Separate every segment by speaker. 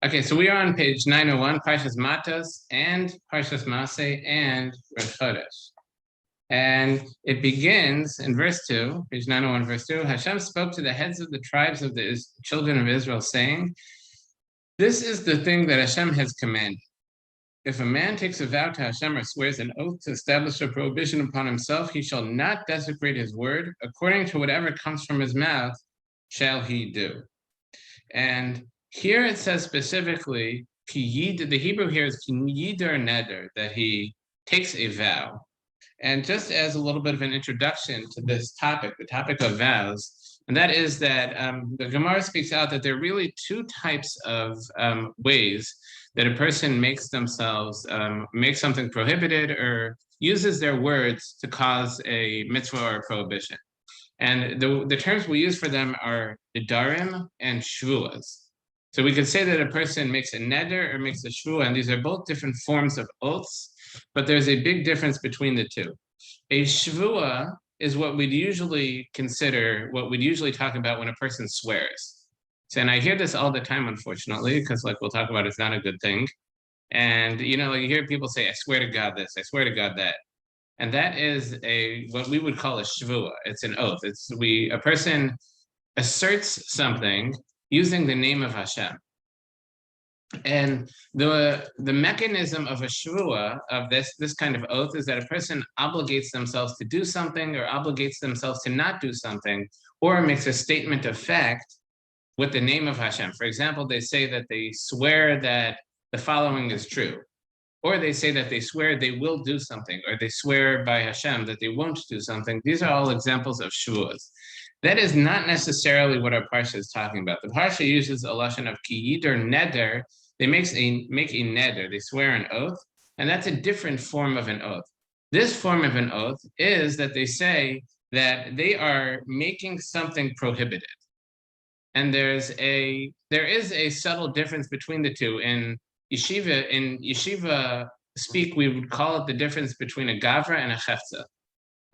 Speaker 1: Okay, so we are on page 901, Parshas Matos and Parshas Masei and Rosh Chodesh. And it begins in verse 2, page 901, verse 2. Hashem spoke to the heads of the tribes of the children of Israel, saying, "This is the thing that Hashem has commanded. If a man takes a vow to Hashem or swears an oath to establish a prohibition upon himself, he shall not desecrate his word. According to whatever comes from his mouth, shall he do." And here it says specifically, the Hebrew here is yider neder, that he takes a vow. And just as a little bit of an introduction to this topic, the topic of vows, and that is that the Gemara speaks out that there are really two types of ways that a person makes themselves, make something prohibited or uses their words to cause a mitzvah or a prohibition. And the terms we use for them are nedarim and shvuas. So we could say that a person makes a neder or makes a shvua, and these are both different forms of oaths, but there's a big difference between the two. A shvua is what we'd usually consider, what we'd usually talk about when a person swears. So, and I hear this all the time, unfortunately, because like we'll talk about, it's not a good thing. And, you know, you hear people say, "I swear to God this, I swear to God that." And that is what we would call a shvua. It's an oath. A person asserts something using the name of Hashem. And the mechanism of a shvua, of this kind of oath, is that a person obligates themselves to do something or obligates themselves to not do something, or makes a statement of fact with the name of Hashem. For example, they say that they swear that the following is true. Or they say that they swear they will do something, or they swear by Hashem that they won't do something. These are all examples of shvuas. That is not necessarily what our Parsha is talking about. The Parsha uses a lashon of ki yider neder. They make a neder, they swear an oath, and that's a different form of an oath. This form of an oath is that they say that they are making something prohibited. And there is a subtle difference between the two. In yeshiva speak, we would call it the difference between a gavra and a chefza.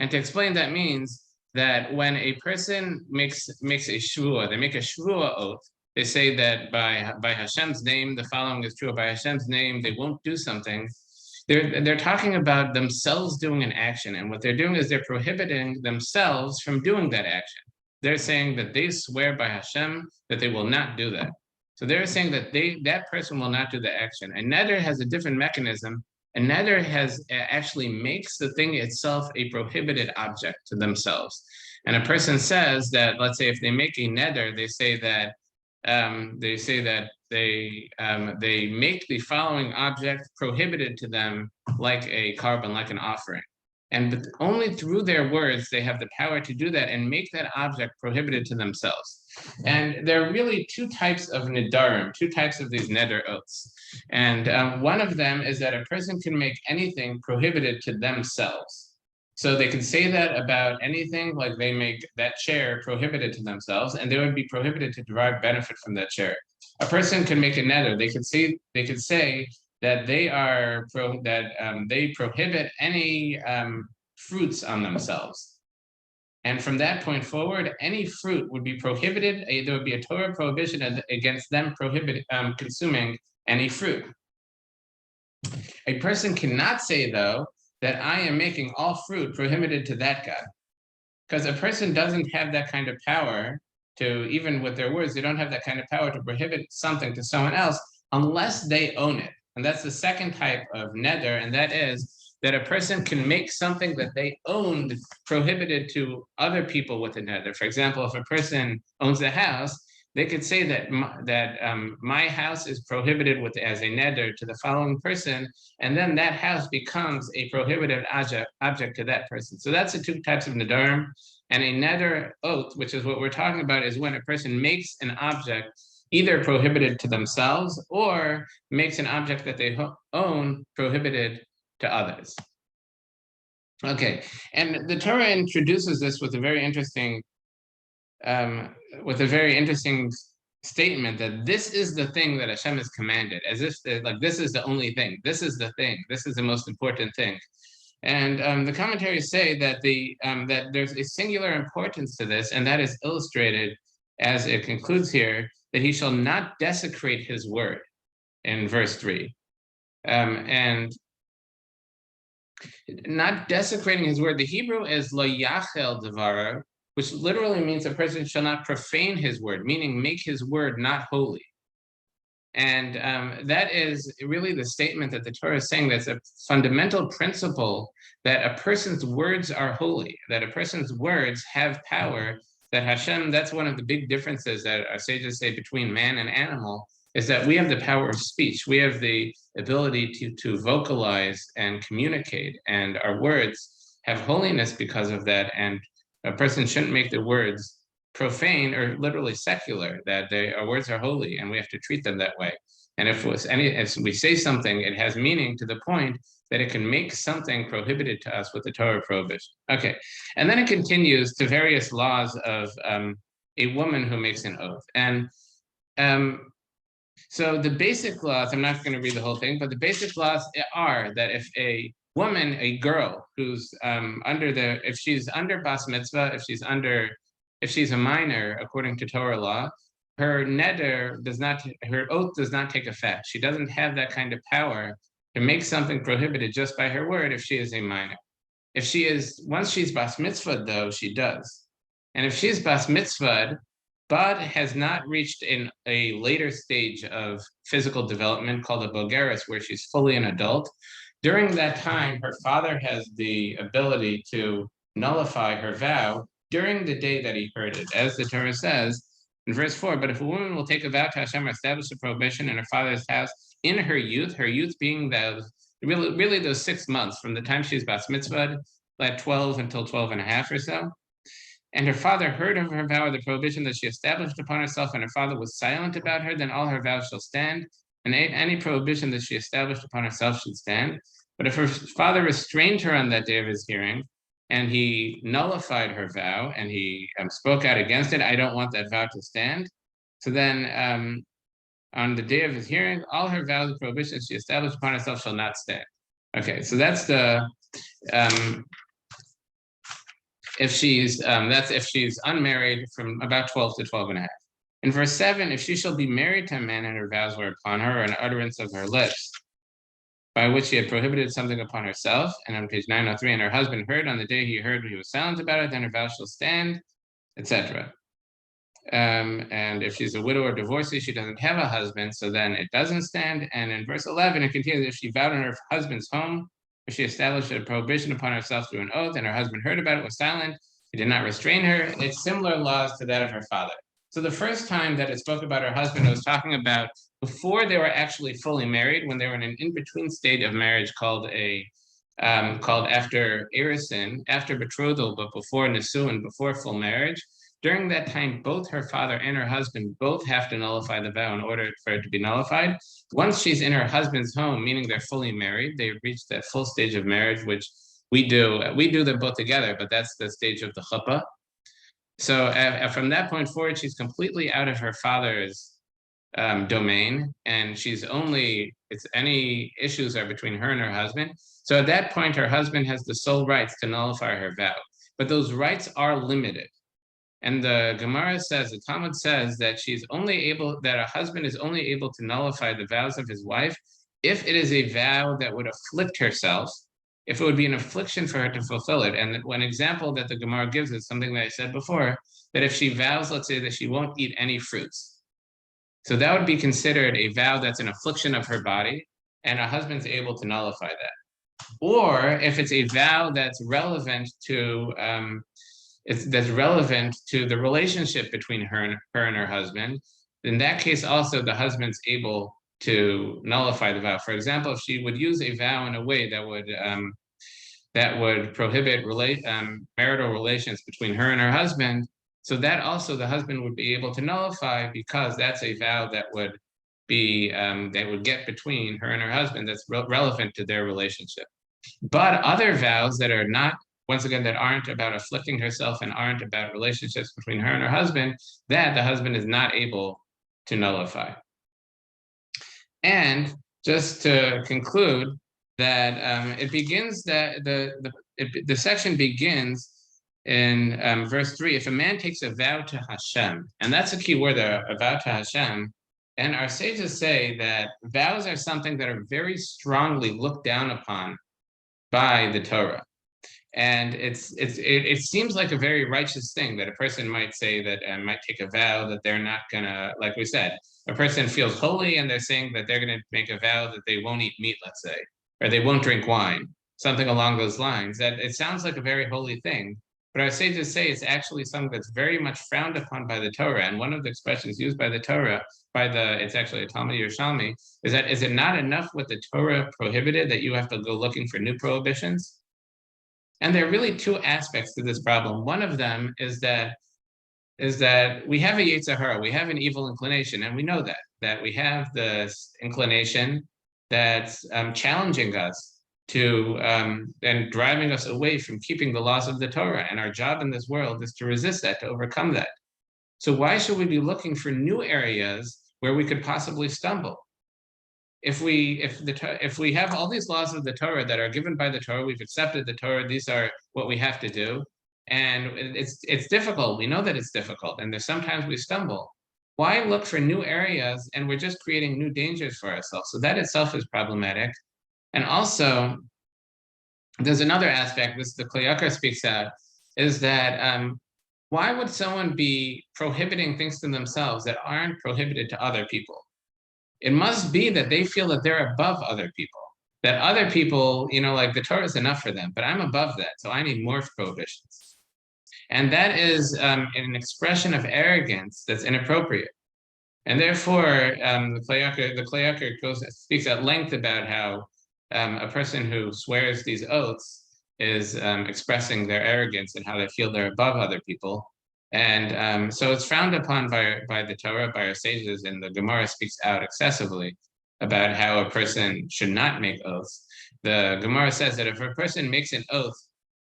Speaker 1: And to explain, that means that when a person makes a shvua, they make a shvua oath. They say that by Hashem's name, the following is true. By Hashem's name, they won't do something. They're talking about themselves doing an action, and what they're doing is they're prohibiting themselves from doing that action. They're saying that they swear by Hashem that they will not do that. So they're saying that that person will not do the action. A neder has a different mechanism. A neder actually makes the thing itself a prohibited object to themselves. And a person says that, let's say, if they make a neder, they say that they make the following object prohibited to them, like a carbon, like an offering. And only through their words, they have the power to do that and make that object prohibited to themselves. And there are really two types of nedarim, two types of these neder oaths. And one of them is that a person can make anything prohibited to themselves. So they can say that about anything, like they make that chair prohibited to themselves, and they would be prohibited to derive benefit from that chair. A person can make a neder. They could say that they prohibit any fruits on themselves. And from that point forward, any fruit would be prohibited. There would be a Torah prohibition against them consuming any fruit. A person cannot say, though, that I am making all fruit prohibited to that God. Because a person doesn't have that kind of power to, even with their words, they don't have that kind of power to prohibit something to someone else unless they own it. And that's the second type of neder, and that is that a person can make something that they owned prohibited to other people with a neder. For example, if a person owns a house, they could say that my house is prohibited as a neder to the following person, and then that house becomes a prohibited object to that person. So that's the two types of nedarim. And a neder oath, which is what we're talking about, is when a person makes an object either prohibited to themselves or makes an object that they own prohibited to others. Okay, and the Torah introduces this with a very interesting statement that this is the thing that Hashem has commanded, as if like this is the only thing. This is the thing. This is the most important thing. And the commentaries say that that there's a singular importance to this, and that is illustrated as it concludes here, that he shall not desecrate his word. in verse 3. And not desecrating his word. The Hebrew is lo yachel devara, which literally means a person shall not profane his word, meaning make his word not holy. And that is really the statement that the Torah is saying. That's a fundamental principle, that a person's words are holy, that a person's words have power, that Hashem, that's one of the big differences that our sages say between man and animal, is that we have the power of speech. We have the ability to vocalize and communicate, and our words have holiness because of that. And a person shouldn't make their words profane or literally secular, that our words are holy and we have to treat them that way. And if we say something, it has meaning to the point that it can make something prohibited to us with the Torah prohibition. Okay, and then it continues to various laws of a woman who makes an oath. And so the basic laws, I'm not going to read the whole thing, but the basic laws are that if a woman, a girl who's if she's under bas mitzvah, if she's a minor, according to Torah law, her oath does not take effect. She doesn't have that kind of power to make something prohibited just by her word if she is a minor. Once she's bas mitzvah, though, she does. And if she's bas mitzvah, but has not reached in a later stage of physical development called a bogeres, where she's fully an adult, during that time, her father has the ability to nullify her vow during the day that he heard it, as the Torah says in verse 4. But if a woman will take a vow to Hashem or establish a prohibition in her father's house in her youth being really those 6 months from the time she's bas mitzvah, at 12 until 12 and a half or so, and her father heard of her vow or the prohibition that she established upon herself, and her father was silent about her, then all her vows shall stand, and any prohibition that she established upon herself should stand. But if her father restrained her on that day of his hearing, and he nullified her vow, and he spoke out against it, I don't want that vow to stand. So then on the day of his hearing, all her vows and prohibitions she established upon herself shall not stand. Okay, so that's the... if she's unmarried from about 12 to 12 and a half. In verse 7, if she shall be married to a man and her vows were upon her, or an utterance of her lips, by which she had prohibited something upon herself, and on page 903, and her husband heard on the day he heard he was silent about it, then her vows shall stand, etc. And if she's a widow or divorcee, she doesn't have a husband, so then it doesn't stand. And in verse 11, it continues, if she vowed in her husband's home, or she established a prohibition upon herself through an oath, and her husband heard about it, was silent, he did not restrain her, it's similar laws to that of her father. So the first time that it spoke about her husband, it was talking about before they were actually fully married, when they were in an in-between state of marriage called after erisin, after betrothal, but before nisuin, before full marriage. During that time, both her father and her husband both have to nullify the vow in order for it to be nullified. Once she's in her husband's home, meaning they're fully married, they reach that full stage of marriage, which we do them both together, but that's the stage of the chuppah. So from that point forward, she's completely out of her father's domain, and any issues are between her and her husband. So at that point, her husband has the sole rights to nullify her vow, but those rights are limited. And the Gemara says, the Talmud says that a husband is only able to nullify the vows of his wife if it is a vow that would afflict herself, if it would be an affliction for her to fulfill it. And one example that the Gemara gives is something that I said before, that if she vows, let's say, that she won't eat any fruits. So that would be considered a vow that's an affliction of her body, and a husband's able to nullify that. Or if it's a vow that's relevant to the relationship between her and her husband, in that case also the husband's able to nullify the vow. For example, if she would use a vow in a way that would prohibit marital relations between her and her husband, so that also the husband would be able to nullify, because that's a vow that would get between her and her husband that's relevant to their relationship. But other vows that are not, once again, that aren't about afflicting herself and aren't about relationships between her and her husband, that the husband is not able to nullify. And just to conclude, that it begins the section begins in verse 3. If a man takes a vow to Hashem, and that's a key word there, a vow to Hashem, And our sages say that vows are something that are very strongly looked down upon by the Torah. And it seems like a very righteous thing that a person might say that and might take a vow that they're not gonna, like we said, a person feels holy and they're saying that they're gonna make a vow that they won't eat meat, let's say, or they won't drink wine, something along those lines. That it sounds like a very holy thing, but our sages say it's actually something that's very much frowned upon by the Torah. And one of the expressions used by the Torah, it's actually a Talmud Yerushalmi, is that is it not enough what the Torah prohibited that you have to go looking for new prohibitions? And there are really two aspects to this problem. One of them is that we have a Yetzer Hara, we have an evil inclination, and we know that we have this inclination that's challenging us to and driving us away from keeping the laws of the Torah. And our job in this world is to resist that, to overcome that. So why should we be looking for new areas where we could possibly stumble? If we have all these laws of the Torah that are given by the Torah, we've accepted the Torah, these are what we have to do, and it's difficult. We know that it's difficult, and there's sometimes we stumble. Why look for new areas, and we're just creating new dangers for ourselves? So that itself is problematic. And also, there's another aspect, this the Kli Yakar speaks out, is that why would someone be prohibiting things to themselves that aren't prohibited to other people? It must be that they feel that they're above other people, that other people, like the Torah is enough for them, but I'm above that, so I need more prohibitions. And that is an expression of arrogance that's inappropriate. And therefore, the Kli Yakar speaks at length about how a person who swears these oaths is expressing their arrogance and how they feel they're above other people. And so it's frowned upon by the Torah, by our sages, and the Gemara speaks out excessively about how a person should not make oaths. The Gemara says that if a person makes an oath,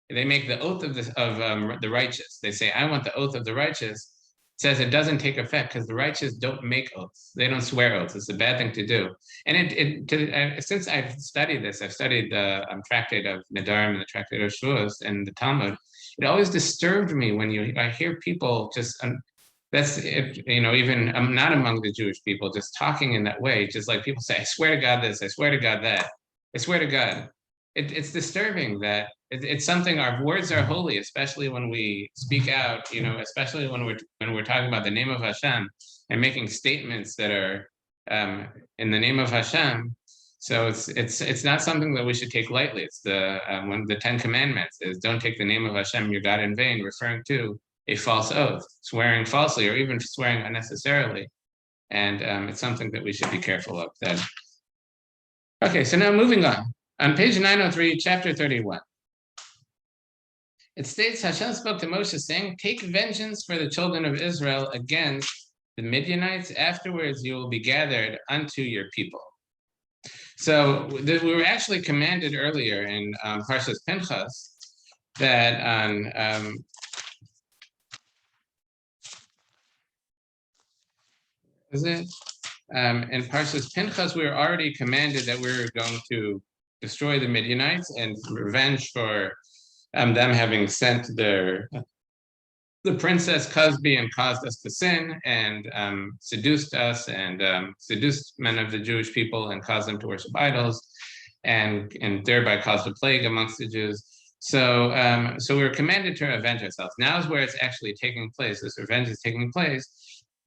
Speaker 1: they make the oath of the righteous. They say, I want the oath of the righteous. It says it doesn't take effect because the righteous don't make oaths. They don't swear oaths. It's a bad thing to do. And since I've studied this, I've studied the tractate of Nedarim and the tractate of Shavuos and the Talmud. It always disturbed me when I hear people just that's it, even not among the Jewish people, just talking in that way, just like people say, I swear to God this, I swear to God that, I swear to God. It's disturbing that it's something. Our words are holy, especially when we speak out. Especially when we're talking about the name of Hashem and making statements that are in the name of Hashem. So it's not something that we should take lightly. It's one of the 10 Commandments is don't take the name of Hashem your God in vain, referring to a false oath, swearing falsely, or even swearing unnecessarily. And it's something that we should be careful of. Then. Okay, so now moving on. On page 903, chapter 31. It states, Hashem spoke to Moshe saying, take vengeance for the children of Israel against the Midianites. Afterwards, you will be gathered unto your people. So we were actually commanded earlier in Parsha Pinchas that on in Parsha Pinchas we were already commanded that we were going to destroy the Midianites and revenge for them having sent the princess Cosby and caused us to sin and seduced us and seduced men of the Jewish people and caused them to worship idols and thereby caused a plague amongst the Jews. So we were commanded to avenge ourselves. Now is where it's actually taking place. This revenge is taking place.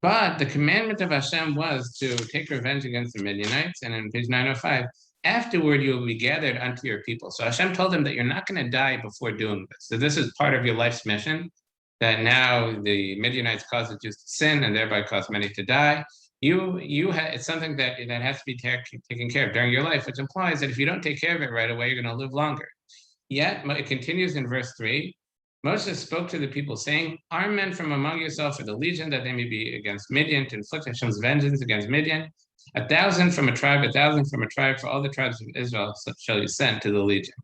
Speaker 1: But the commandment of Hashem was to take revenge against the Midianites. And in page 905, afterward you will be gathered unto your people. So Hashem told them that you're not going to die before doing this. So this is part of your life's mission. That now the Midianites caused the Jews to sin and thereby caused many to die. It's something that has to be taken care of during your life, which implies that if you don't take care of it right away, you're going to live longer. Yet it continues in verse 3. Moses spoke to the people, saying, arm men from among yourself for the legion, that they may be against Midian, to inflict Hashem's vengeance against Midian. 1,000 from a tribe, 1,000 from a tribe, for all the tribes of Israel shall you send to the legion.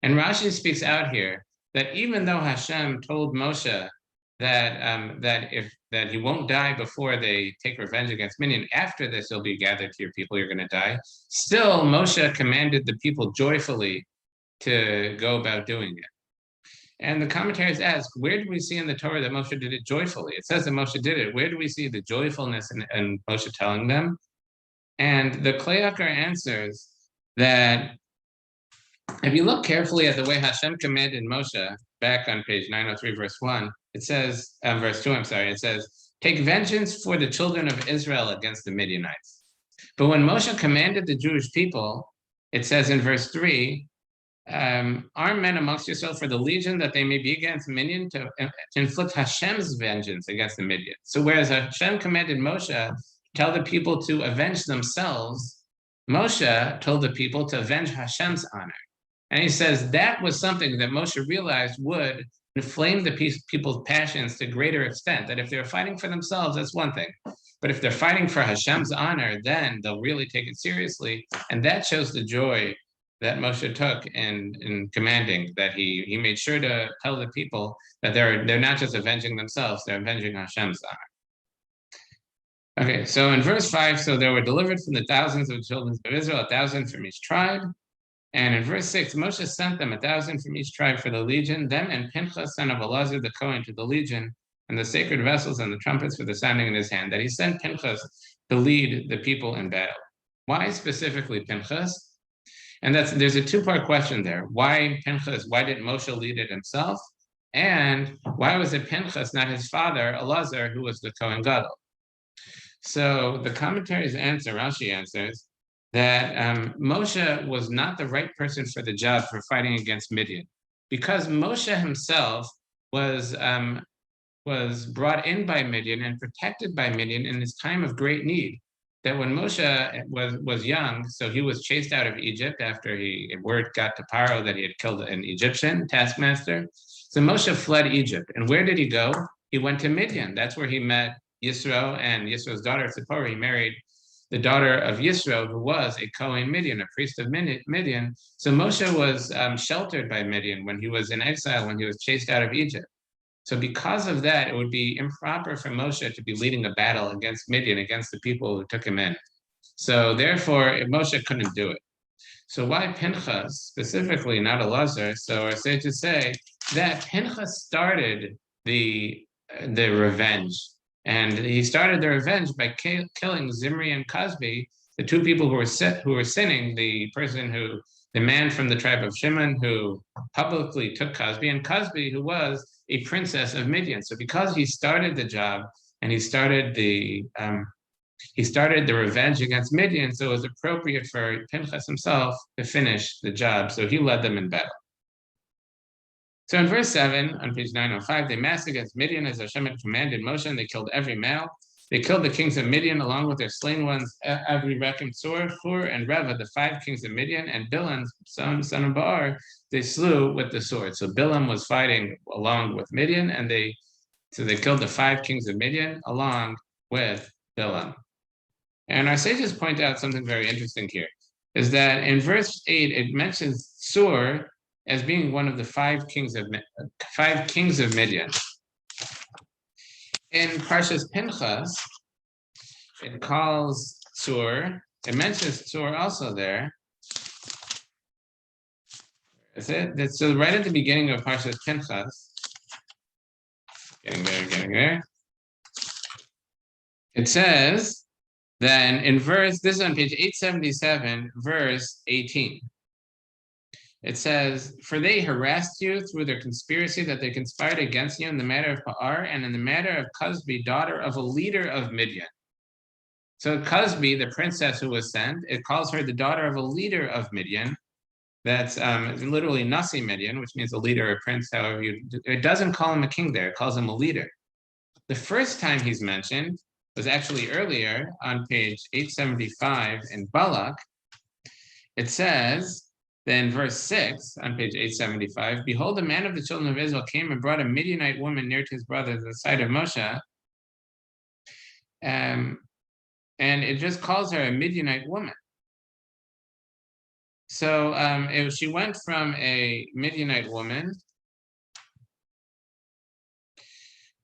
Speaker 1: And Rashi speaks out here that even though Hashem told Moshe that he won't die before they take revenge against Midian, after this you'll be gathered to your people, you're going to die. Still, Moshe commanded the people joyfully to go about doing it. And the commentaries ask, where do we see in the Torah that Moshe did it joyfully? It says that Moshe did it. Where do we see the joyfulness in Moshe telling them And the Kli Yakar answers that if you look carefully at the way Hashem commanded Moshe, back on page 903, verse 1, it says, verse 2, I'm sorry, it says, take vengeance for the children of Israel against the Midianites. But when Moshe commanded the Jewish people, it says in verse 3, arm men amongst yourselves for the legion that they may be against Midian to inflict Hashem's vengeance against the Midian. So whereas Hashem commanded Moshe to tell the people to avenge themselves, Moshe told the people to avenge Hashem's honor. And he says that was something that Moshe realized would inflame the people's passions to greater extent, that if they're fighting for themselves, that's one thing. But if they're fighting for Hashem's honor, then they'll really take it seriously. And that shows the joy that Moshe took in commanding, that he made sure to tell the people that they're not just avenging themselves, they're avenging Hashem's honor. Okay, so in verse 5, so there were delivered from the thousands of children of Israel, 1,000 from each tribe. And in verse 6, Moshe sent them 1,000 from each tribe for the legion, them and Pinchas, son of Elazar the Kohen, to the legion, and the sacred vessels and the trumpets for the sounding in his hand, that he sent Pinchas to lead the people in battle. Why specifically Pinchas? And there's a two-part question there. Why Pinchas? Why didn't Moshe lead it himself? And why was it Pinchas, not his father, Elazar, who was the Kohen Gadol? So the commentaries answer, Rashi answers, that Moshe was not the right person for the job for fighting against Midian, because Moshe himself was brought in by Midian and protected by Midian in his time of great need. That when Moshe was young, so he was chased out of Egypt after word got to Paro that he had killed an Egyptian taskmaster. So Moshe fled Egypt, and where did he go? He went to Midian. That's where he met Yisro and Yisro's daughter Zipporah. He married the daughter of Yisro, who was a Kohen Midian, a priest of Midian. So Moshe was sheltered by Midian when he was in exile, when he was chased out of Egypt. So because of that, it would be improper for Moshe to be leading a battle against Midian, against the people who took him in. So therefore, Moshe couldn't do it. So why Pinchas, specifically, not Elazar? So our sages say that Pinchas started the revenge. And he started the revenge by killing Zimri and Cosby, the two people who were sinning, the man from the tribe of Shimon who publicly took Cosby, and Cosby, who was a princess of Midian. So because he started the job and he started the revenge against Midian, so it was appropriate for Pinchas himself to finish the job. So he led them in battle. So in verse 7, on page 905, they massed against Midian as Hashem had commanded Moshe, and they killed every male. They killed the kings of Midian along with their slain ones, Avri, Rechem, Sur, Hur, and Reva, the 5 kings of Midian, and Bilam, son of Baar, they slew with the sword. So Bilam was fighting along with Midian, and they killed the 5 kings of Midian along with Bilam. And our sages point out something very interesting here, is that in verse 8, it mentions Sur as being one of the 5 kings of Midian. In Parshas Pinchas, it calls Sur, it mentions Sur also there. Is it? So right at the beginning of Parshas Pinchas, getting there. It says then in this is on page 877, verse 18. It says, for they harassed you through their conspiracy that they conspired against you in the matter of Pa'ar and in the matter of Cosby, daughter of a leader of Midian. So Cosby, the princess who was sent, it calls her the daughter of a leader of Midian. That's literally Nasi Midian, which means a leader or prince, however it doesn't call him a king there, it calls him a leader. The first time he's mentioned was actually earlier on page 875 in Balak. It says, then verse 6 on page 875, behold, a man of the children of Israel came and brought a Midianite woman near to his brother at the side of Moshe. And it just calls her a Midianite woman. So she went from a Midianite woman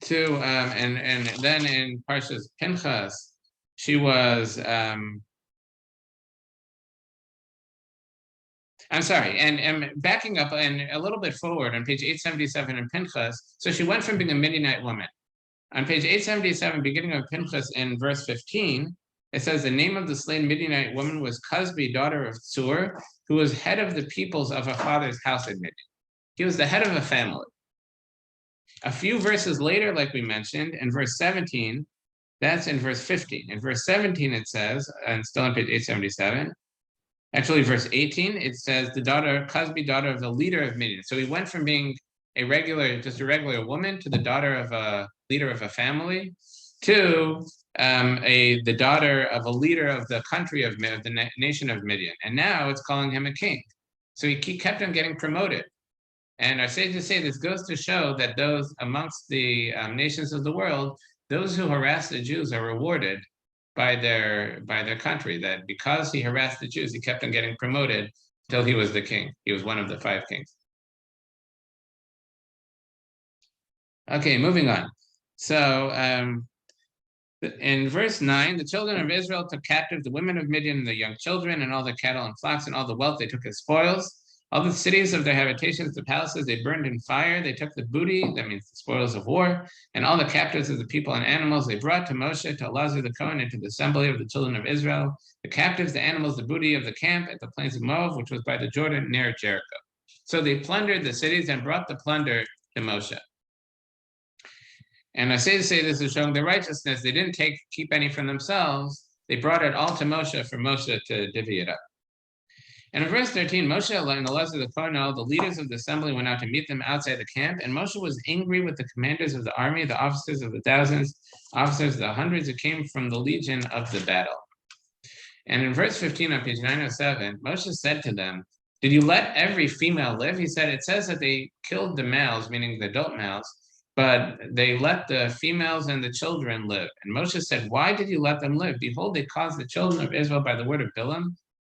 Speaker 1: to, and then in Parshas Pinchas, she was, I'm sorry, and backing up and a little bit forward on page 877 in Pinchas, so she went from being a Midianite woman. On page 877, beginning of Pinchas in verse 15, It says the name of the slain Midianite woman was Cosbi, daughter of Tsur, who was head of the peoples of her father's house in Midian. He was the head of a family. A few verses later, like we mentioned, in verse 17, that's in verse 15. In verse 17, it says, and still on page 877, actually verse 18, it says the daughter, Cosbi, daughter of the leader of Midian. So he went from being just a regular woman to the daughter of a leader of a family to the daughter of a leader of the country of the nation of Midian. And now it's calling him a king. So he kept on getting promoted. And I say to say this goes to show that those amongst the nations of the world, those who harass the Jews are rewarded by their country. That because he harassed the Jews, he kept on getting promoted until he was the king. He was one of the 5 kings. Okay, moving on. So in verse 9, the children of Israel took captive the women of Midian and the young children and all the cattle and flocks and all the wealth they took as spoils. All the cities of their habitations, the palaces, they burned in fire. They took the booty, that means the spoils of war, and all the captives of the people and animals they brought to Moshe, to Elazar the Kohen, and to the assembly of the children of Israel. The captives, the animals, the booty of the camp at the plains of Moab, which was by the Jordan near Jericho. So they plundered the cities and brought the plunder to Moshe. And I say to say this is showing their righteousness. They didn't keep any from themselves. They brought it all to Moshe for Moshe to divvy it up. And in verse 13, Moshe and Elazar the Kohen, the leaders of the assembly, went out to meet them outside the camp. And Moshe was angry with the commanders of the army, the officers of the thousands, officers of the hundreds who came from the legion of the battle. And in verse 15 on page 907, Moshe said to them, "Did you let every female live?" He said, it says that they killed the males, meaning the adult males, but they let the females and the children live. And Moshe said, "Why did you let them live? Behold, they caused the children of Israel by the word of Bilam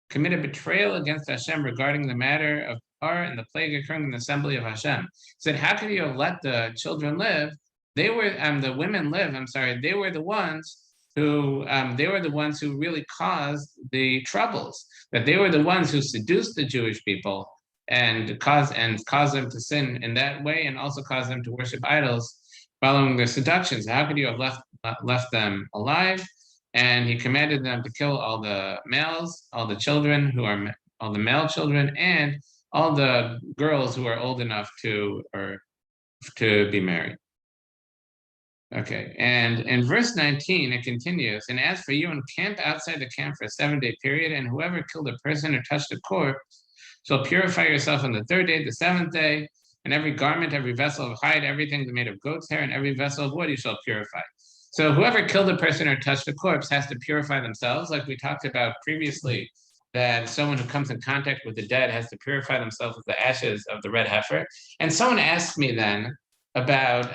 Speaker 1: committed betrayal against Hashem regarding the matter of Par and the plague occurring in the assembly of Hashem." He said, how could you have let the children live? They were the women live. They were the ones who really caused the troubles. That they were the ones who seduced the Jewish people and caused them to sin in that way, and also caused them to worship idols following their seductions. How could you have left them alive? And he commanded them to kill all the males, all the children all the male children, and all the girls who are old enough to be married. Okay, and in verse 19, it continues, "And as for you, encamp outside the camp for a 7-day period, and whoever killed a person or touched a corpse shall purify yourself on the 3rd day, the 7th day, and every garment, every vessel of hide, everything made of goat's hair, and every vessel of wood you shall purify." So whoever killed a person or touched a corpse has to purify themselves, like we talked about previously, that someone who comes in contact with the dead has to purify themselves with the ashes of the red heifer. And someone asked me then about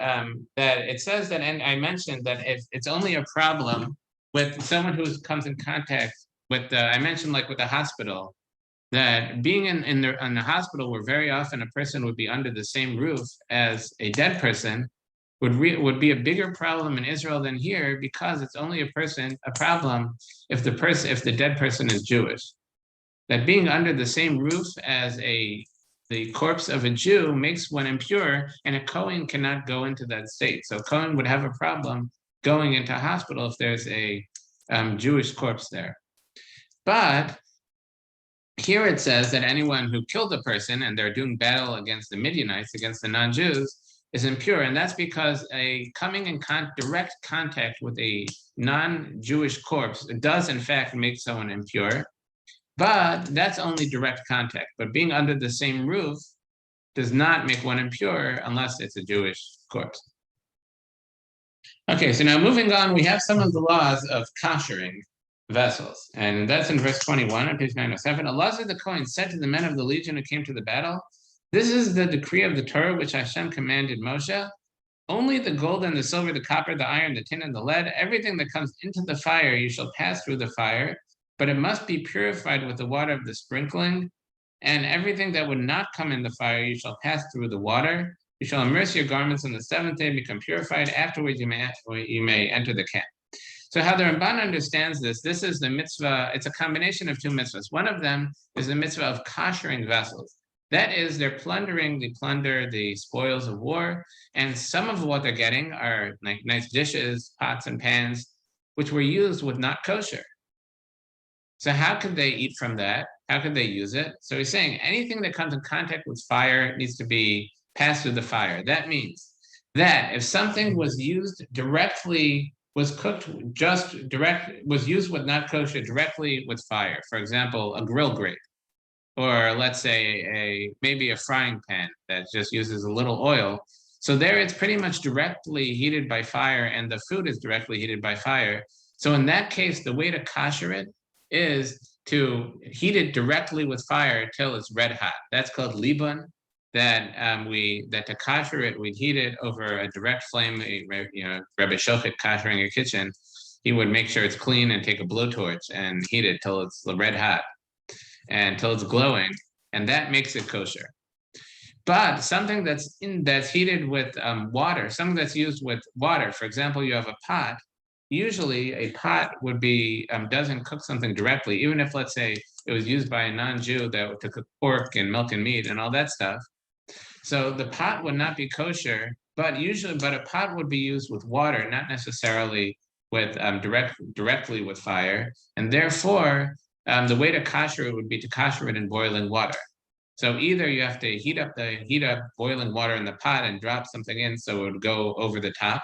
Speaker 1: that it says that, and I mentioned that if it's only a problem with someone who comes in contact with, I mentioned like with the hospital, that being in the hospital where very often a person would be under the same roof as a dead person, would be a bigger problem in Israel than here, because it's only a problem if the dead person is Jewish. That being under the same roof as the corpse of a Jew makes one impure, and a Kohen cannot go into that state. So Kohen would have a problem going into a hospital if there's a Jewish corpse there. But here it says that anyone who killed a person and they're doing battle against the Midianites, against the non-Jews, is impure, and that's because coming in direct contact with a non-Jewish corpse does in fact make someone impure, but that's only direct contact. But being under the same roof does not make one impure unless it's a Jewish corpse. Okay, so now moving on, we have some of the laws of koshering vessels, and that's in verse 21 on page 907. Elazar the Kohen said to the men of the legion who came to the battle, "This is the decree of the Torah which Hashem commanded Moshe. Only the gold and the silver, the copper, the iron, the tin, and the lead, everything that comes into the fire, you shall pass through the fire, but it must be purified with the water of the sprinkling. And everything that would not come in the fire, you shall pass through the water. You shall immerse your garments on the 7th day, become purified. Afterwards, you may enter the camp." So how the Ramban understands this is the mitzvah. It's a combination of 2 mitzvahs. One of them is the mitzvah of koshering vessels. That is, they plunder the spoils of war, and some of what they're getting are like nice dishes, pots and pans, which were used with not kosher. So how could they eat from that? How could they use it? So he's saying anything that comes in contact with fire needs to be passed through the fire. That means that if something was used directly, was cooked was used with not kosher directly with fire, for example, a grill grate, or let's say maybe a frying pan that just uses a little oil. So there it's pretty much directly heated by fire, and the food is directly heated by fire. So in that case, the way to kosher it is to heat it directly with fire till it's red hot. That's called libun. That to kosher it, we'd heat it over a direct flame. Rabbi Shochet koshering a kitchen, he would make sure it's clean and take a blowtorch and heat it till it's red hot and until it's glowing, and that makes it kosher. But something that's heated with water, something that's used with water, for example, you have a pot. Usually, a pot would be doesn't cook something directly, even if, let's say, it was used by a non-Jew to cook pork and milk and meat and all that stuff. So the pot would not be kosher, but a pot would be used with water, not necessarily with directly with fire, and therefore the way to kosher it would be to kosher it in boiling water. So either you have to heat up boiling water in the pot and drop something in so it would go over the top,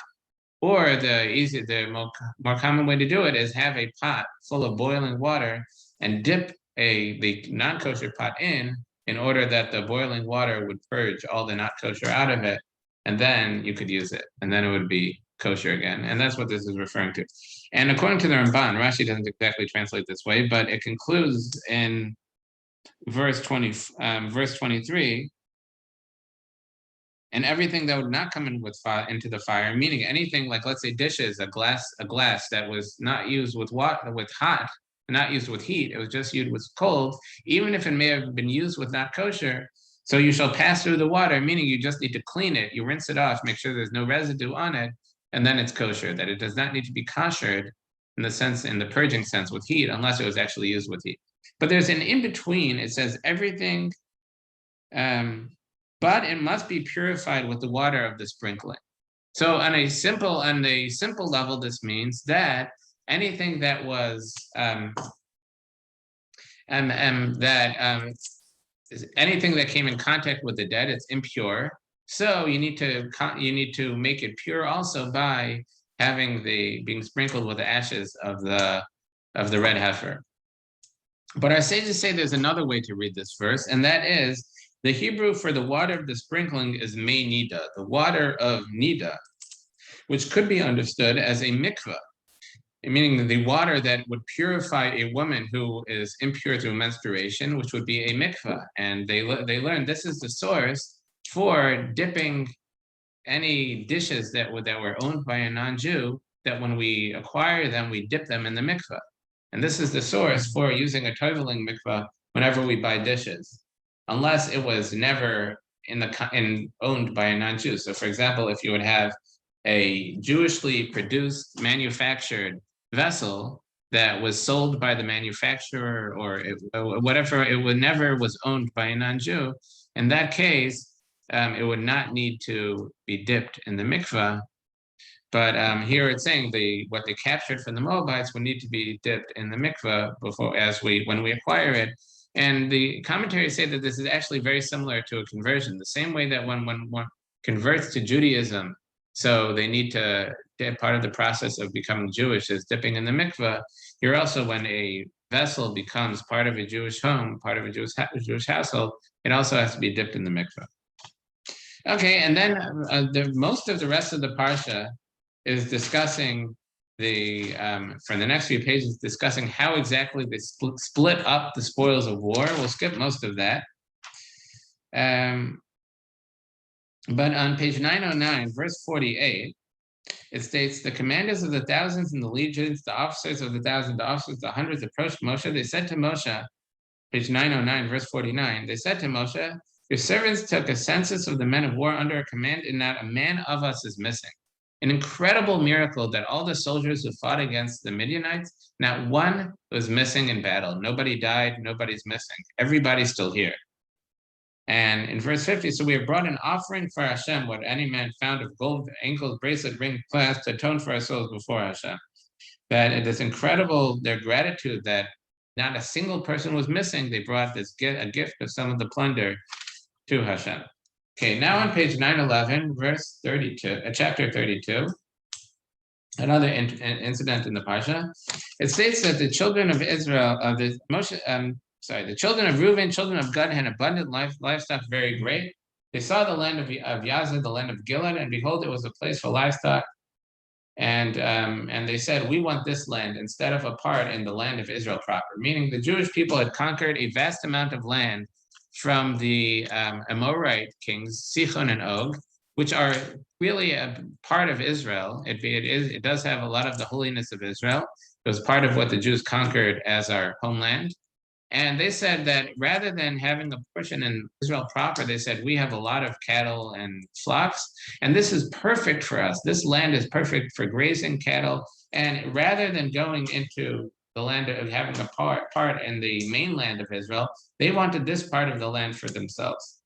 Speaker 1: or the more common way to do it is have a pot full of boiling water and dip the non-kosher pot in order that the boiling water would purge all the not kosher out of it, and then you could use it, and then it would be kosher again. And that's what this is referring to. And according to the Ramban, Rashi doesn't exactly translate this way, but it concludes in verse 23, and everything that would not come in into the fire, meaning anything like, let's say, dishes, a glass that was not used with hot, not used with heat, it was just used with cold, even if it may have been used with not kosher, so you shall pass through the water, meaning you just need to clean it, you rinse it off, make sure there's no residue on it, and then it's kosher, that it does not need to be koshered in the purging sense with heat, unless it was actually used with heat. But there's an in-between, it says everything, but it must be purified with the water of the sprinkling. So on a simple level, this means that anything that was anything that came in contact with the dead, it's impure. So you need to make it pure also by having being sprinkled with the ashes of the red heifer. But our sages say there's another way to read this verse, and that is the Hebrew for the water of the sprinkling is mei nida, the water of nida, which could be understood as a mikveh, meaning the water that would purify a woman who is impure through menstruation, which would be a mikveh. And they learned this is the source for dipping any dishes that were owned by a non-Jew, that when we acquire them, we dip them in the mikveh. And this is the source for using a toveling mikveh whenever we buy dishes, unless it was never owned by a non-Jew. So for example, if you would have a Jewishly produced, manufactured vessel that was sold by the manufacturer or whatever, it never was owned by a non-Jew, in that case, it would not need to be dipped in the mikveh. But here it's saying what they captured from the Moabites would need to be dipped in the mikveh when we acquire it. And the commentaries say that this is actually very similar to a conversion, the same way that when one converts to Judaism, so they need to, part of the process of becoming Jewish is dipping in the mikveh. Here also, when a vessel becomes part of a Jewish home, part of a Jewish household, it also has to be dipped in the mikveh. Okay, and then most of the rest of the Parsha is discussing for the next few pages, discussing how exactly they split up the spoils of war. We'll skip most of that. But on page 909, verse 48, it states, the commanders of the thousands and the legions, the officers of the thousands, the officers of the hundreds approached Moshe. They said to Moshe, page 909, verse 49, they said to Moshe, your servants took a census of the men of war under a command, and not a man of us is missing. An incredible miracle that all the soldiers who fought against the Midianites, not one was missing in battle. Nobody died, nobody's missing. Everybody's still here. And in verse 50, so we have brought an offering for Hashem, what any man found of gold, ankles, bracelet, ring, clasp, to atone for our souls before Hashem. that it is incredible, their gratitude that not a single person was missing. They brought a gift of some of the plunder to Hashem. Okay, now on page 911, verse 32, chapter 32, another incident in the Parsha. It states that the children of Israel, the children of Reuben, children of Gad, had abundant livestock, very great. They saw the land of Yazah, the land of Gilead, and behold, it was a place for livestock. And they said, we want this land instead of a part in the land of Israel proper, meaning the Jewish people had conquered a vast amount of land from the Amorite kings, Sichon and Og, which are really a part of Israel. It does have a lot of the holiness of Israel. It was part of what the Jews conquered as our homeland. And they said that rather than having a portion in Israel proper, they said, we have a lot of cattle and flocks, and this is perfect for us. This land is perfect for grazing cattle. And rather than going into the land of having a part in the mainland of Israel, they wanted this part of the land for themselves.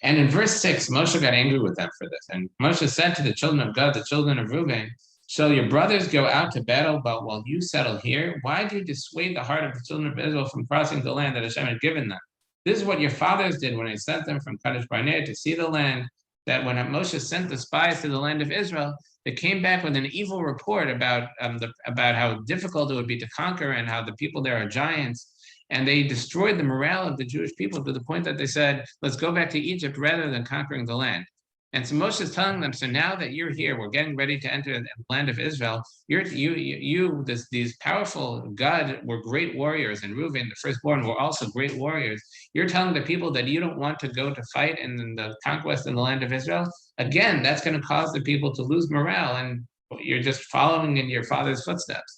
Speaker 1: And in verse 6, Moshe got angry with them for this. And Moshe said to the children of God, the children of Reuben, shall your brothers go out to battle, but while you settle here? Why do you dissuade the heart of the children of Israel from crossing the land that Hashem had given them? This is what your fathers did when I sent them from Kadesh Barnea to see the land, that when Moshe sent the spies to the land of Israel, they came back with an evil report about how difficult it would be to conquer and how the people there are giants. And they destroyed the morale of the Jewish people to the point that they said, let's go back to Egypt rather than conquering the land. And so Moshe is telling them, so now that you're here, we're getting ready to enter the land of Israel. These powerful God were great warriors, and Reuben, the firstborn, were also great warriors. You're telling the people that you don't want to go to fight in the conquest in the land of Israel. Again, that's going to cause the people to lose morale, and you're just following in your father's footsteps.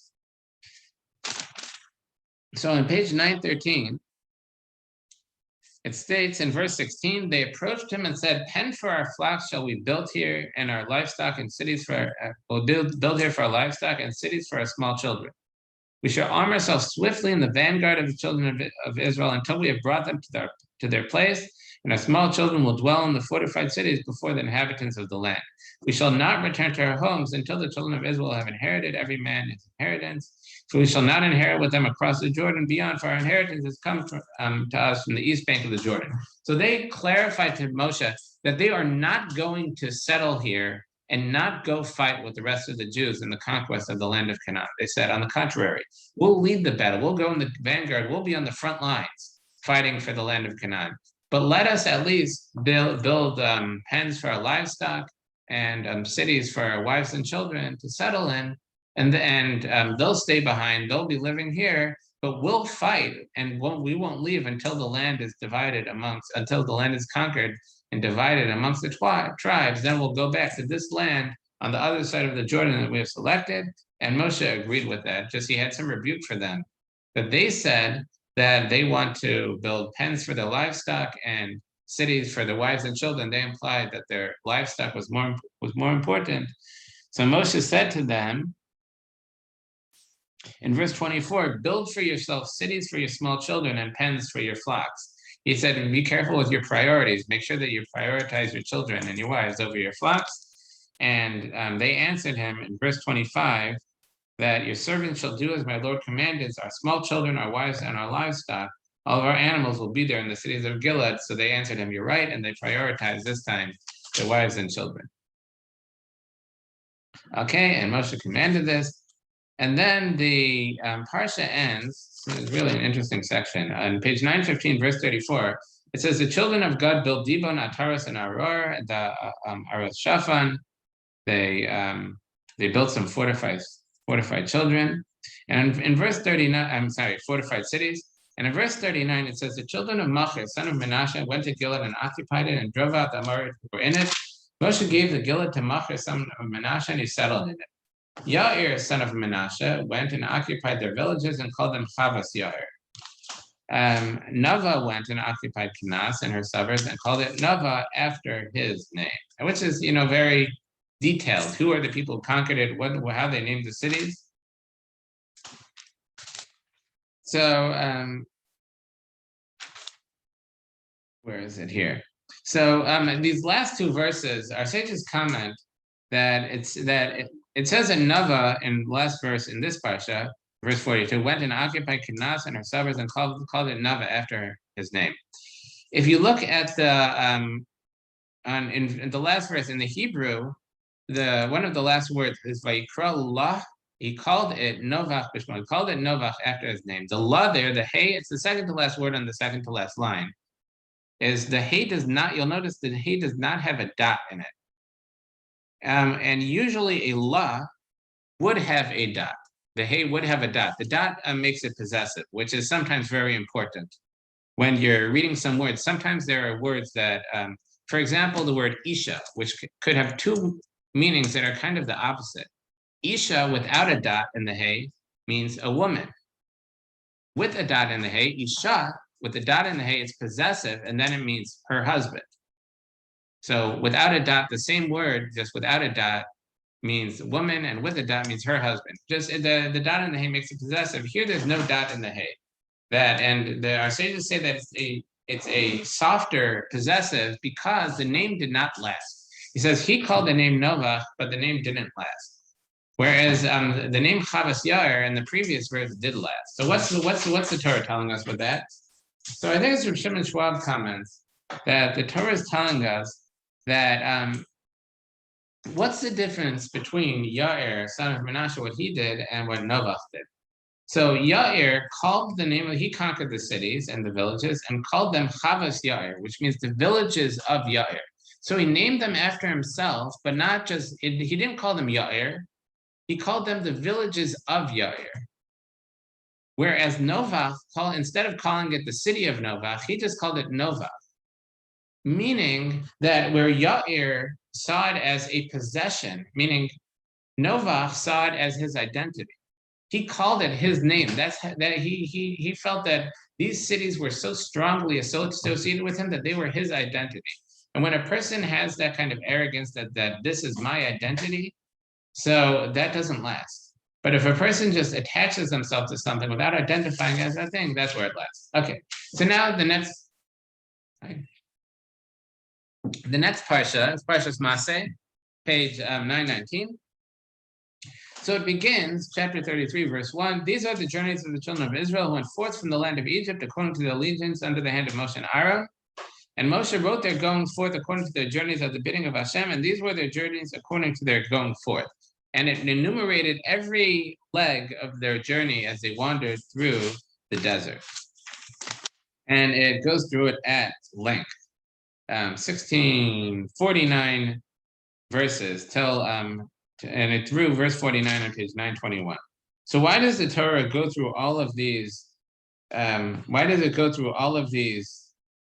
Speaker 1: So on page 913, it states in verse 16, they approached him and said, pen for our flocks shall we build here, and our livestock and cities we'll build here for our livestock and cities for our small children. We shall arm ourselves swiftly in the vanguard of the children of Israel until we have brought them to their place, and our small children will dwell in the fortified cities before the inhabitants of the land. We shall not return to our homes until the children of Israel have inherited every man his inheritance. For we shall not inherit with them across the Jordan beyond, for our inheritance has come to us from the east bank of the Jordan. So they clarified to Moshe that they are not going to settle here and not go fight with the rest of the Jews in the conquest of the land of Canaan. They said, on the contrary, we'll lead the battle. We'll go in the vanguard. We'll be on the front lines fighting for the land of Canaan. But let us at least build pens for our livestock and cities for our wives and children to settle in. And they'll stay behind. They'll be living here, but we'll fight, and we won't leave until the land is until the land is conquered and divided amongst the tribes. Then we'll go back to this land on the other side of the Jordan that we have selected. And Moshe agreed with that. Just he had some rebuke for them, that they said that they want to build pens for their livestock and cities for their wives and children. They implied that their livestock was more important. So Moshe said to them, in verse 24, build for yourself cities for your small children and pens for your flocks. He said, be careful with your priorities. Make sure that you prioritize your children and your wives over your flocks. And they answered him in verse 25 that your servants shall do as my Lord commanded. Our small children, our wives, and our livestock, all of our animals will be there in the cities of Gilead. So they answered him, you're right. And they prioritized this time their wives and children. Okay, and Moshe commanded this. And then the Parsha ends. It's really an interesting section. On page 915, verse 34, it says, the children of God built Dibon, Ataros, and Aror, the Aros Shafan. They built some fortified children. And in verse 39, fortified cities. And in verse 39, it says, the children of Machir, son of Menashe, went to Gilead and occupied it and drove out the Amorites who were in it. Moshe gave the Gilead to Machir, son of Menashe, and he settled in it. Yair, son of Menashe, went and occupied their villages and called them Chavas Yair. Nava went and occupied Kenas and her suburbs and called it Nava after his name, which is, very detailed. Who are the people who conquered it? How they named the cities? So, where is it here? So these last two verses, our sages comment that it says in Nava in the last verse in this Parsha, verse 42, went and occupied Kenas and her suburbs and called it Nava after his name. If you look at the in the last verse in the Hebrew, the one of the last words is Vayikra La. He called it Novach Bishma. He called it Novach after his name. The La there, the Hey, it's the second to last word on the second to last line. Is the Hey does not, you'll notice the Hey does not have a dot in it. And usually a La would have a dot. The Hey would have a dot. The dot makes it possessive, which is sometimes very important. When you're reading some words, sometimes there are words that, for example, the word Isha, which could have two meanings that are kind of the opposite. Isha without a dot in the Hey means a woman. With a dot in the Hey, Isha, with a dot in the Hey, it's possessive, and then it means her husband. So without a dot, the same word, just without a dot, means woman, and with a dot means her husband. Just the dot in the Hey makes it possessive. Here, there's no dot in the Hey. Our sages say that it's a softer possessive because the name did not last. He says he called the name Novach, but the name didn't last. Whereas the name Chavas Yair in the previous verse did last. So what's the Torah telling us with that? So I think it's from Shimon Schwab comments that the Torah is telling us that what's the difference between Yair, son of Menashe, what he did, and what Novach did? So Yair called the name he conquered the cities and the villages and called them Chavas Yair, which means the villages of Yair. So he named them after himself, but not just, he didn't call them Yair. He called them the villages of Yair. Whereas Novach, instead of calling it the city of Novach, he just called it Novach. Meaning that where Yair saw it as a possession, meaning Novach saw it as his identity. He called it his name. He felt that these cities were so strongly associated with him that they were his identity. And when a person has that kind of arrogance that this is my identity, so that doesn't last. But if a person just attaches themselves to something without identifying as that thing, that's where it lasts. Okay, so now the next Parsha is Parsha's Masei, page 919. So it begins, chapter 33, verse 1. These are the journeys of the children of Israel who went forth from the land of Egypt according to the allegiance under the hand of Moshe and Aaron. And Moshe wrote their going forth according to their journeys at the bidding of Hashem, and these were their journeys according to their going forth. And it enumerated every leg of their journey as they wandered through the desert. And it goes through it at length. 1649 verses till and it through verse 49 on page 921. So why does the Torah go through all of these? Why does it go through all of these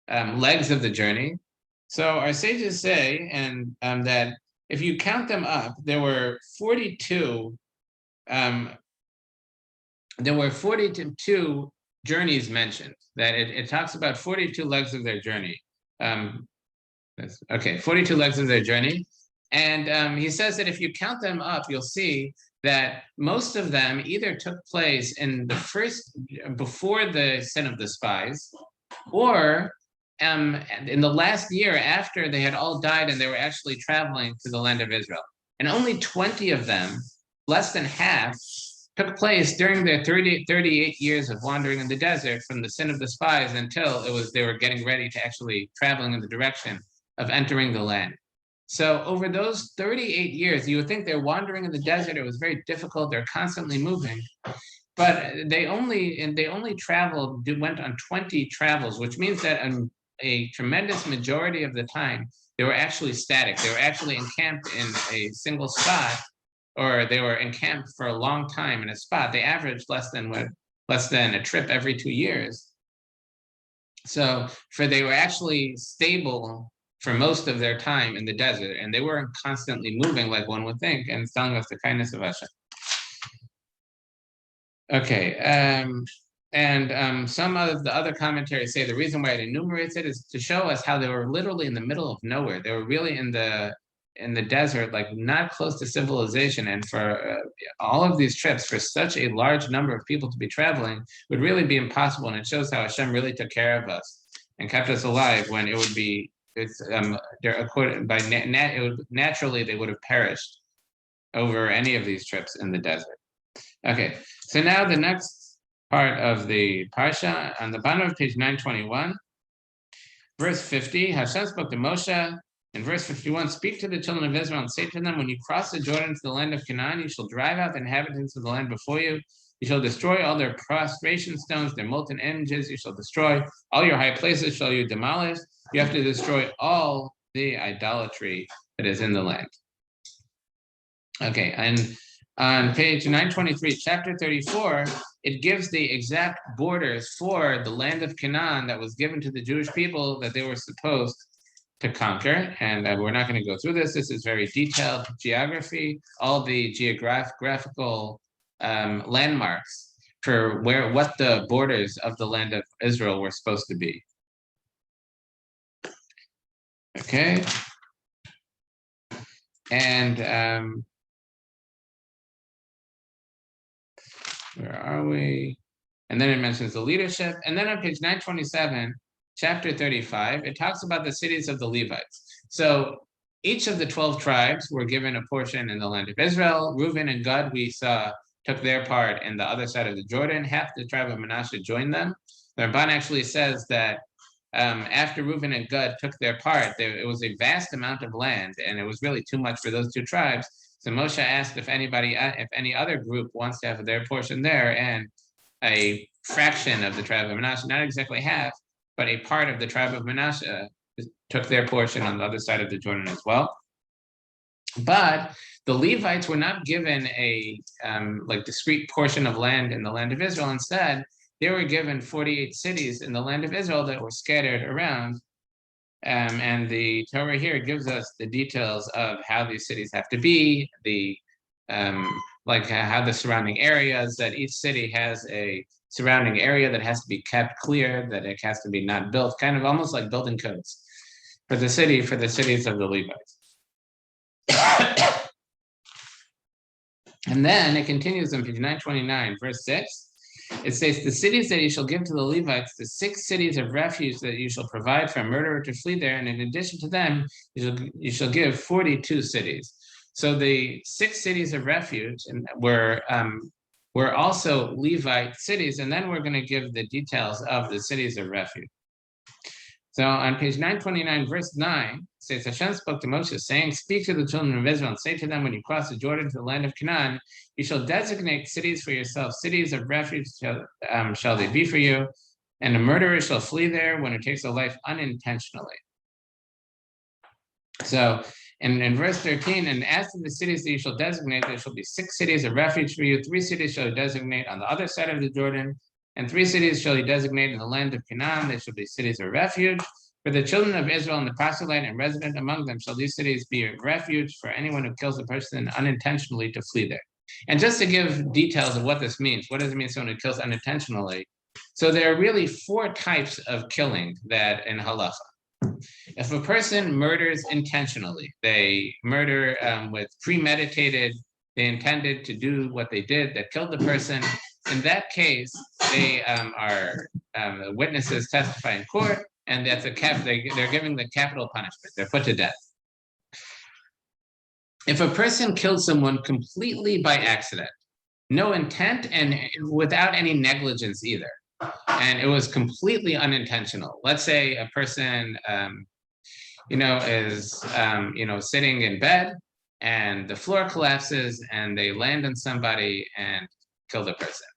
Speaker 1: legs of the journey? So our sages say, and that if you count them up, there were 42. There were 42 journeys mentioned. That it talks about 42 legs of their journey. 42 legs of their journey. And he says that if you count them up, you'll see that most of them either took place in before the sin of the spies, or in the last year after they had all died and they were actually traveling to the land of Israel. And only 20 of them, less than half, took place during their 38 years of wandering in the desert from the sin of the spies until they were getting ready to actually traveling in the direction of entering the land. So over those 38 years, you would think they're wandering in the desert. It was very difficult. They're constantly moving. But they only went on 20 travels, which means that a tremendous majority of the time, they were actually static. They were actually encamped in a single spot, or they were encamped for a long time in a spot. They averaged less than a trip every 2 years. So they were actually stable for most of their time in the desert, and they weren't constantly moving like one would think, and it's telling us the kindness of Hashem. Okay, some of the other commentaries say the reason why it enumerates it is to show us how they were literally in the middle of nowhere. They were really in the desert, like not close to civilization, and for all of these trips, for such a large number of people to be traveling, would really be impossible, and it shows how Hashem really took care of us and kept us alive when it would be. Naturally they would have perished. over any of these trips in the desert. Okay, so now the next part of the Parsha, on the bottom of page 921, verse 50, Hashem spoke to Moshe. In verse 51, speak to the children of Israel and say to them, when you cross the Jordan to the land of Canaan, you shall drive out the inhabitants of the land before you. You shall destroy all their prostration stones, their molten images. You shall destroy all your high places, shall you demolish. You have to destroy all the idolatry that is in the land. Okay, and on page 923, chapter 34, it gives the exact borders for the land of Canaan that was given to the Jewish people that they were supposed to conquer. And we're not going to go through this. This is very detailed geography, all the geographical landmarks for what the borders of the land of Israel were supposed to be. Okay. And where are we? And then it mentions the leadership. And then on page 927, chapter 35, it talks about the cities of the Levites. So each of the 12 tribes were given a portion in the land of Israel. Reuben and Gad, we saw, took their part in the other side of the Jordan. Half the tribe of Manasseh joined them. The Rabbi actually says that after Reuben and Gad took their part, it was a vast amount of land, and it was really too much for those two tribes. So Moshe asked if any other group wants to have their portion there, and a fraction of the tribe of Manasseh, not exactly half, but a part of the tribe of Manasseh took their portion on the other side of the Jordan as well. But the Levites were not given a discrete portion of land in the land of Israel. Instead, they were given 48 cities in the land of Israel that were scattered around. And the Torah here gives us the details of how these cities have to be, how the surrounding areas, that each city has a surrounding area that has to be kept clear, that it has to be not built, kind of almost like building codes for the cities of the Levites. And then it continues on page 929, verse 6. It says, the cities that you shall give to the Levites, the 6 cities of refuge that you shall provide for a murderer to flee there, and in addition to them, you shall give 42 cities. So the 6 cities of refuge were also Levite cities, and then we're going to give the details of the cities of refuge. So on page 929, verse 9, it says, Hashem spoke to Moshe, saying, speak to the children of Israel and say to them, when you cross the Jordan to the land of Canaan, you shall designate cities for yourself. Cities of refuge shall they be for you, and a murderer shall flee there when it takes a life unintentionally. So in verse 13, and as to the cities that you shall designate, there shall be 6 cities of refuge for you. 3 cities shall you designate on the other side of the Jordan, and 3 cities shall you designate in the land of Canaan. They shall be cities of refuge. For the children of Israel and the proselyte and resident among them shall these cities be a refuge for anyone who kills a person unintentionally to flee there. And just to give details of what this means, what does it mean someone who kills unintentionally? So there are really 4 types of killing that in halacha. If a person murders intentionally, they murder with premeditated, they intended to do what they did that killed the person. In that case, they are witnesses testify in court, and that's they're giving the capital punishment. They're put to death. If a person kills someone completely by accident, no intent and without any negligence either, and it was completely unintentional. Let's say a person, is, sitting in bed, and the floor collapses, and they land on somebody and kill the person.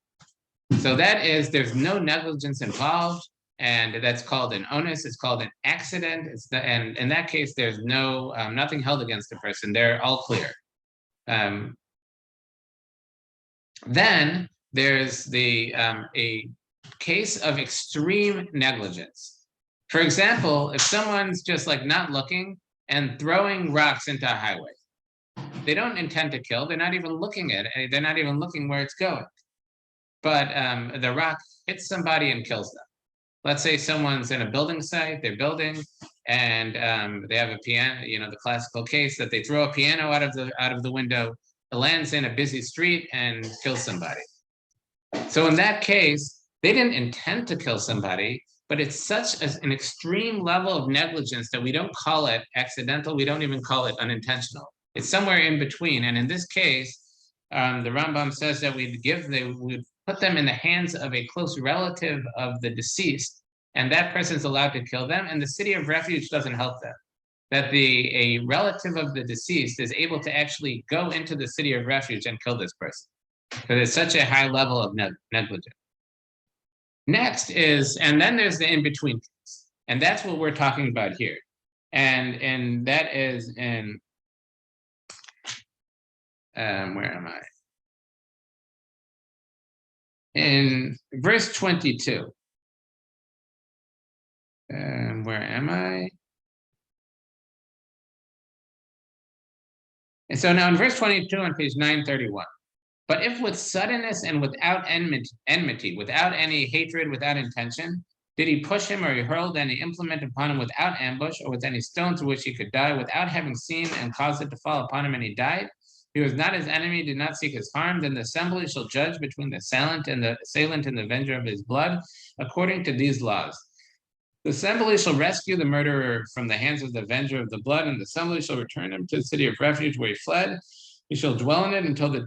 Speaker 1: So there's no negligence involved, and that's called an onus. It's called an accident. And in that case, there's no nothing held against the person. They're all clear. Then there's a case of extreme negligence. For example, if someone's just not looking and throwing rocks into a highway, they don't intend to kill. They're not even looking at it. They're not even looking where it's going. But the rock hits somebody and kills them. Let's say someone's in a building site, they're building, and they have a piano, the classical case that they throw a piano out of the window, it lands in a busy street and kills somebody. So in that case, they didn't intend to kill somebody, but it's such an extreme level of negligence that we don't call it accidental, we don't even call it unintentional. It's somewhere in between. And in this case, the Rambam says that they would put them in the hands of a close relative of the deceased, and that person is allowed to kill them, and the city of refuge doesn't help them. That a relative of the deceased is able to actually go into the city of refuge and kill this person, because it's such a high level of negligence. Next is, and then there's the in-between case, and that's what we're talking about here. And that is in, where am I? In verse 22. Where am I? And so now in verse 22 on page 931, but if with suddenness and without enmity, without any hatred, without intention, did he push him or he hurled any implement upon him without ambush or with any stone to which he could die, without having seen and caused it to fall upon him and he died, he was not his enemy, did not seek his harm, then the assembly shall judge between the assailant and the avenger of his blood, according to these laws. The assembly shall rescue the murderer from the hands of the avenger of the blood, and the assembly shall return him to the city of refuge where he fled. He shall dwell in it until the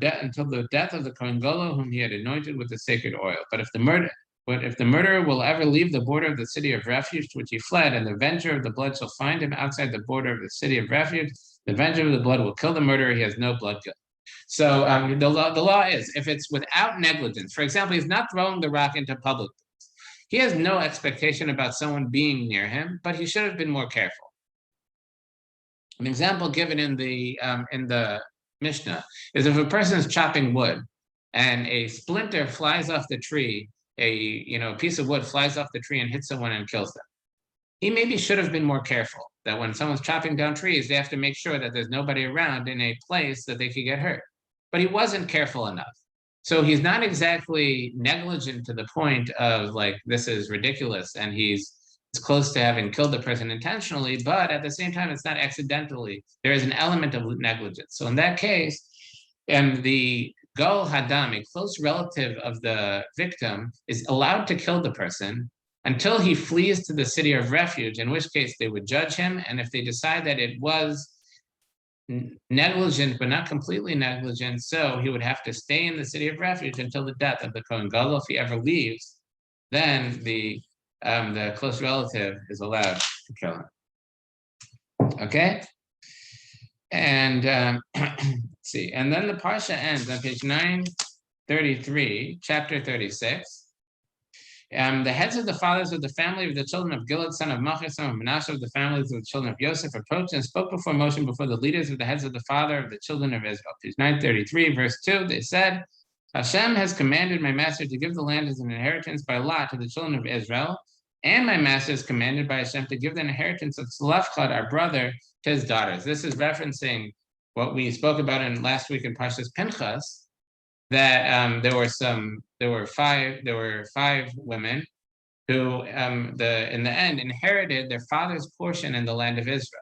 Speaker 1: death of the Kohen Gadol, whom he had anointed with the sacred oil. But if the murderer will ever leave the border of the city of refuge to which he fled, and the avenger of the blood shall find him outside the border of the city of refuge, the avenger of the blood will kill the murderer. He has no blood guilt. So the law is, if it's without negligence, for example, he's not throwing the rock into public. He has no expectation about someone being near him, but he should have been more careful. An example given in the Mishnah is if a person is chopping wood and a splinter flies off the tree, a piece of wood flies off the tree and hits someone and kills them. He maybe should have been more careful that when someone's chopping down trees, they have to make sure that there's nobody around in a place that they could get hurt. But he wasn't careful enough. So he's not exactly negligent to the point of like, this is ridiculous, and he's close to having killed the person intentionally, but at the same time, it's not accidentally. There is an element of negligence. So in that case, the Gol Hadam, a close relative of the victim, is allowed to kill the person until he flees to the city of refuge, in which case they would judge him. And if they decide that it was negligent, but not completely negligent, so he would have to stay in the city of refuge until the death of the Kohen Gadol. If he ever leaves, then the close relative is allowed to kill him. Okay? And let's see. And then the Parsha ends on page 933, chapter 36. The heads of the fathers of the family of the children of Gilad, son of Machir, son of Menashe, of the families of the children of Yosef, approached and spoke before Moshe, before the leaders of the heads of the father of the children of Israel. Page 933, verse 2, they said, Hashem has commanded my master to give the land as an inheritance by lot to the children of Israel, and my master is commanded by Hashem to give the inheritance of Tzlafchad, our brother, to his daughters. This is referencing what we spoke about in last week in Parshas Pinchas, that there were five women who in the end inherited their father's portion in the land of Israel,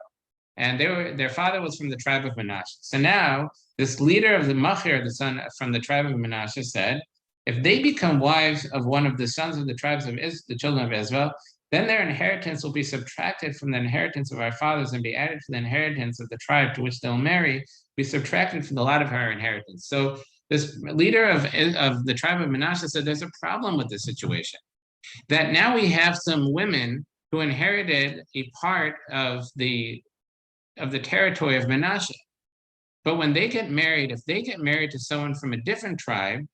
Speaker 1: and their father was from the tribe of Menashe. So now this leader of the Machir, the son from the tribe of Menashe, said, if they become wives of one of the sons of the tribes of the children of Israel, then their inheritance will be subtracted from the inheritance of our fathers and be added to the inheritance of the tribe to which they'll marry, be subtracted from the lot of her inheritance. So this leader of the tribe of Menashe said there's a problem with this situation, that now we have some women who inherited a part of the territory of Menashe. But when they get married, if they get married to someone from a different tribe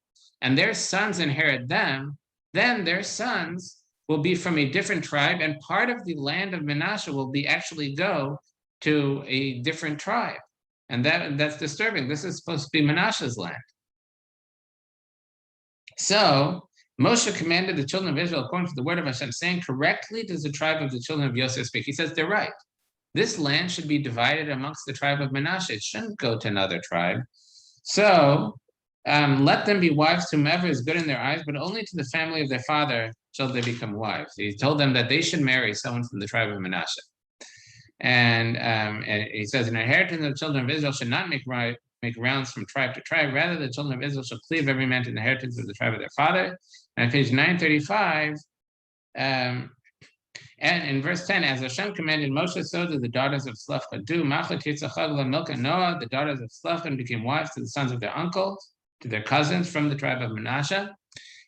Speaker 1: and their sons inherit them, then their sons will be from a different tribe, and part of the land of Menashe will be actually go to a different tribe. And that's disturbing. This is supposed to be Menashe's land. So Moshe commanded the children of Israel according to the word of Hashem, saying, correctly does the tribe of the children of Yosef speak. He says, they're right. This land should be divided amongst the tribe of Menashe. It shouldn't go to another tribe. So let them be wives to whomever is good in their eyes, but only to the family of their father shall they become wives. He told them that they should marry someone from the tribe of Menashe. And he says, an inheritance of the children of Israel should not make rounds from tribe to tribe. Rather, the children of Israel shall cleave every man to the inheritance of the tribe of their father. And on page 935, And in verse 10, as Hashem commanded Moshe, so did the daughters of Slefcha do. Machlot Yitzchak, Milcah, Noah, the daughters of Slefcha, became wives to the sons of their uncles, to their cousins from the tribe of Manasseh,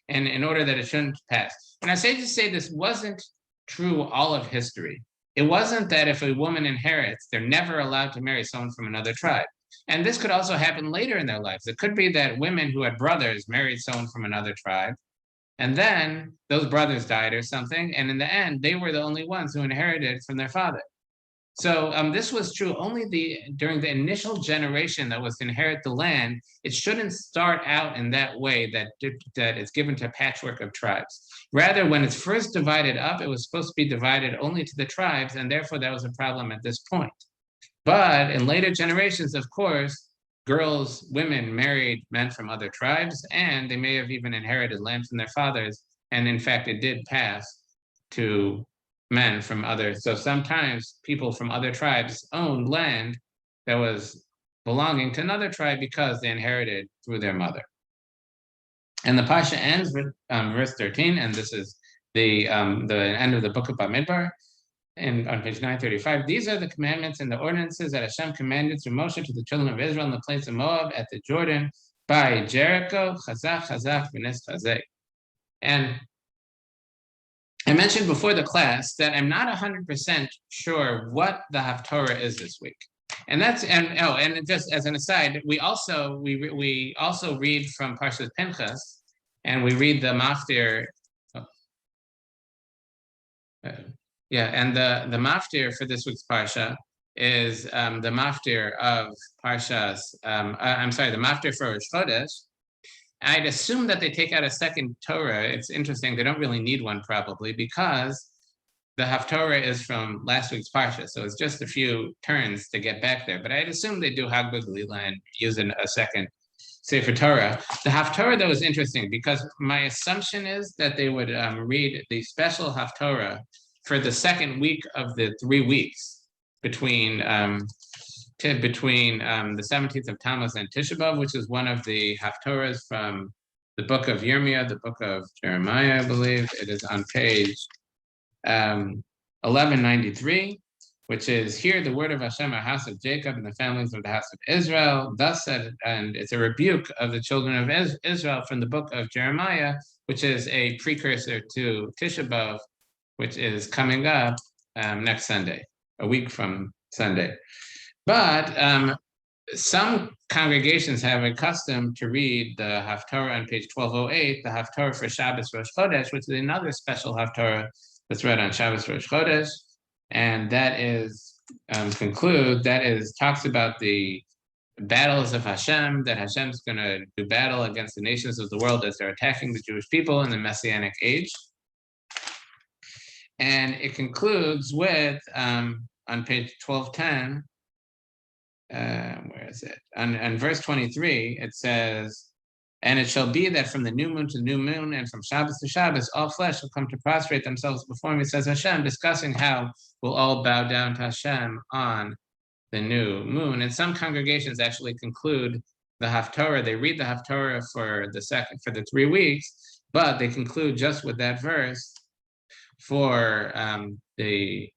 Speaker 1: and in order that it shouldn't pass. And I say to say this wasn't true all of history. It wasn't that if a woman inherits, they're never allowed to marry someone from another tribe. And this could also happen later in their lives. It could be that women who had brothers married someone from another tribe, and then those brothers died or something, and in the end, they were the only ones who inherited from their father. So this was true only during the initial generation that was to inherit the land. It shouldn't start out in that way that it's given to a patchwork of tribes. Rather, when it's first divided up, it was supposed to be divided only to the tribes, and therefore that was a problem at this point. But in later generations, of course, women married men from other tribes, and they may have even inherited land from their fathers. And in fact, it did pass to men from others. So sometimes people from other tribes owned land that was belonging to another tribe because they inherited through their mother. And the Parsha ends with verse 13, and this is the end of the book of Bamidbar. And on page 935, these are the commandments and the ordinances that Hashem commanded through Moshe to the children of Israel in the plains of Moab at the Jordan by Jericho, Chazak, V'nes Chazek. And I mentioned before the class that I'm not 100% sure what the Haftorah is this week. And just as an aside, we also read from Parsha Pinchas, and we read the Maftir. And the Maftir for this week's Parsha is the Maftir of Parshas. The Maftir for Rosh Chodesh. I'd assume that they take out a second Torah. It's interesting, they don't really need one probably, because the Haftorah is from last week's Parsha, so it's just a few turns to get back there. But I'd assume they do Hagbog Lila and use a second Sefer Torah. The Haftorah, though, is interesting, because my assumption is that they would read the special Haftorah for the second week of the 3 weeks between the 17th of Tammuz and Tisha B'Av, which is one of the Haftorahs from the book of Yirmiyah, the book of Jeremiah, I believe. It is on page 1193, which is, "Hear the word of Hashem, a house of Jacob, and the families of the house of Israel. Thus said," and it's a rebuke of the children of Israel from the book of Jeremiah, which is a precursor to Tisha B'Av, which is coming up next Sunday, a week from Sunday. But some congregations have a custom to read the Haftorah on page 1208, the Haftorah for Shabbos Rosh Chodesh, which is another special Haftorah that's read on Shabbos Rosh Chodesh, and that is talks about the battles of Hashem, that Hashem's going to do battle against the nations of the world as they're attacking the Jewish people in the Messianic age. And it concludes with, on page 1210, where is it? On verse 23, it says, "And it shall be that from the new moon to the new moon, and from Shabbos to Shabbos, all flesh will come to prostrate themselves before me," says Hashem, discussing how we'll all bow down to Hashem on the new moon. And some congregations actually conclude the Haftorah. They read the Haftorah for the 3 weeks, but they conclude just with that verse for the